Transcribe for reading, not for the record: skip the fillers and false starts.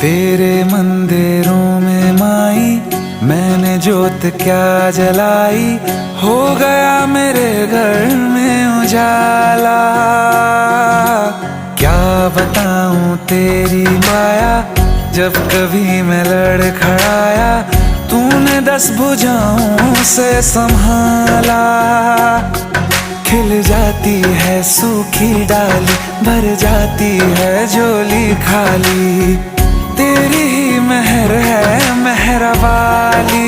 तेरे मंदिरों में माई मैंने जोत क्या जलाई, हो गया मेरे घर में उजाला। क्या बताऊं तेरी माया, जब कभी मैं लड़खड़ाया तूने 10 भुजाओं से संभाला। खिल जाती है सूखी डाली, भर जाती है झोली खाली, तेरी ही मेहर है मेहर वाली।